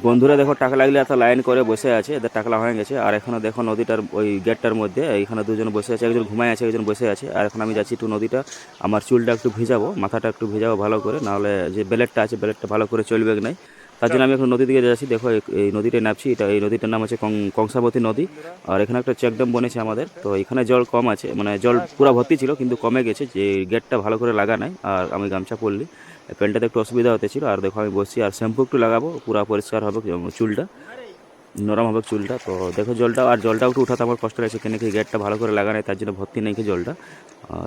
বন্ধুরা দেখো টাকা লাগলে এত লাইন করে বসে আছে, এদের টাকলা হয়ে গেছে। আর এখানে দেখো নদীটার ওই গেটটার মধ্যে এখানে দুজন বসে আছে, একজন ঘুমায় আছে, একজন বসে আছে। আর এখন আমি যাচ্ছি একটু নদীটা, আমার চুলটা একটু ভিজাবো, মাথাটা একটু ভিজাবো ভালো করে, নাহলে যে ব্লেডটা আছে ব্লেডটা ভালো করে চলবে নাই। তার জন্য আমি এখন নদীর দিকে যাচ্ছি। দেখো এই নদীটায় নামছি, এটা এই নদীটার নাম হচ্ছে কংসাবতী নদী। আর এখানে একটা চেকড্যাম বনেছে আমাদের, তো এখানে জল কম আছে, মানে জল পুরো ভর্তি ছিল কিন্তু কমে গেছে, যে গেটটা ভালো করে লাগা নাই। আর আমি গামছা পরলি, প্যান্টটাতে একটু অসুবিধা হতেছিল। আর দেখো আমি বসছি, আর শ্যাম্পু একটু লাগাবো, পুরো পরিষ্কার হবে চুলটা, নরম হবে চুলটা। তো দেখো জলটা একটু উঠাতে আমার কষ্ট লাগছে, কেন কি গেটটা ভালো করে লাগা নাই, তার জন্য ভর্তি নেই কি জলটা।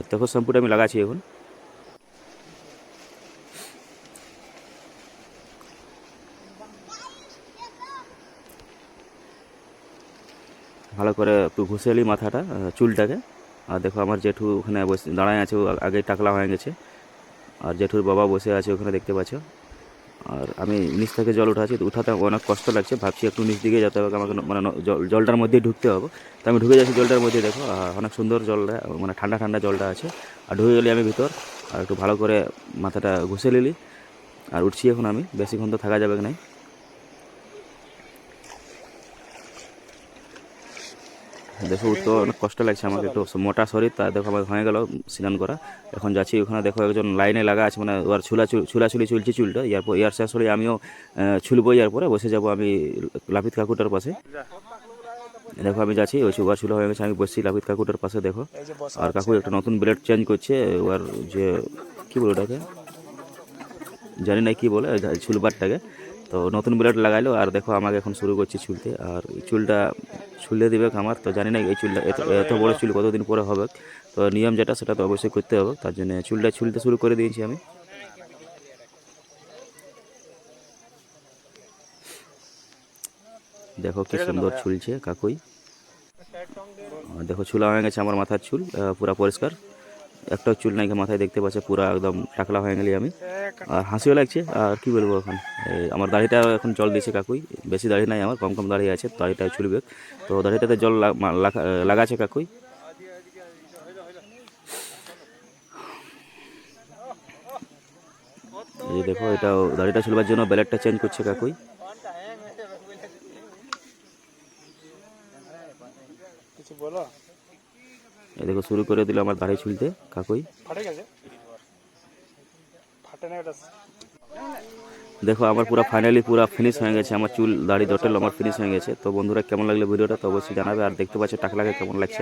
দেখো শ্যাম্পুটা আমি লাগাচ্ছি এখন। ভালো করে একটু ঘষে এলি মাথাটা, চুলটাকে। আর দেখো আমার জেঠু ওখানে বসে দাঁড়ায় আছে, ও আগে টাকলা হয়ে গেছে। আর জেঠুর বাবা বসে আছে ওখানে, দেখতে পাচ্ছ। আর আমি নিচ থেকে জল উঠাচ্ছি, উঠাতে অনেক কষ্ট লাগছে, ভাবছি একটু নিচ দিকে যেতে হবে আমাকে, মানে জলটার মধ্যেই ঢুকতে হবে। তো আমি ঢুকে যাচ্ছি জলটার মধ্যে। দেখো অনেক সুন্দর জলটা, মানে ঠান্ডা ঠান্ডা জলটা আছে। আর ঢুকে গেলি আমি ভিতর, আর একটু ভালো করে মাথাটা ঘষে নিলি। আর উঠছি এখন আমি, বেশিক্ষণ তো থাকা যাবে না। দেখো উঠতে অনেক কষ্ট লাগছে আমাকে, একটু মোটা শরীর, তা দেখো আমার হয়ে গেল স্নান করা। এখন যাচ্ছি ওখানে, দেখো একজন লাইনে লাগা আছে, মানে ওর ছুলাছুলি চলছে চুলটা। এরপর ইয়ার শেষ হলে আমিও ছুলবো, ইয়ার পরে বসে যাবো আমি লাফিত কাকুটার পাশে। দেখো আমি যাচ্ছি, ওই ওর ছুলা হয়ে গেছে, আমি বসছি লাফিত কাকুটার পাশে। দেখো আর কাকু একটা নতুন ব্লেড চেঞ্জ করছে, ওর যে কী বলে ওটাকে, জানি না কি বলে চুলবারটাকে। তো নতুন ব্লেড লাগাইলো, আর দেখো আমাকে এখন শুরু করছি ছুলতে। আর চুলটা ছুলে দেবে আমার, তো জানি না এই চুলটা এত বড় চুল কতদিন পরে হবে। তো নিয়ম যেটা সেটা তো অবশ্যই করতে হবে, তার জন্য চুলটা ছুলতে শুরু করে দিয়েছি আমি। দেখো কি সুন্দর ছুলছে কাকুই। দেখো ছুলা হয়ে গেছে আমার মাথার চুল, পুরা পরিষ্কার, একটা চুল নাই মাথায়, দেখতে পাচ্ছে পুরো একদম টাকলা হয়ে গেলি আমি। আর হাসিও লাগছে, আর কি বলবো এখন। আমার দাড়িটা এখন জল দিয়েছে কাকুই, বেশি দাড়ি নাই আমার, কম কম দাড়ি আছে, দাড়িটা ছুলবে। তো দাড়িটাতে জল লাগাচ্ছে কাকুই। এই দেখো এটা দাড়িটা ছুলবার জন্য ব্লেডটা চেঞ্জ করছে কাকুই। এই দেখো শুরু করে দিল আমার দাড়ি ছুলতে কাকুই। দেখো আমার পুরো ফাইনালি পুরো ফিনিশ হয়ে গেছে, আমার চুল দাড়ি জটেল আমার ফিনিশ হয়ে গেছে। তো বন্ধুরা কেমন লাগলো ভিডিওটা তো অবশ্যই জানাবে। আর দেখতে পাচ্ছ টাকলাকে কেমন লাগছে।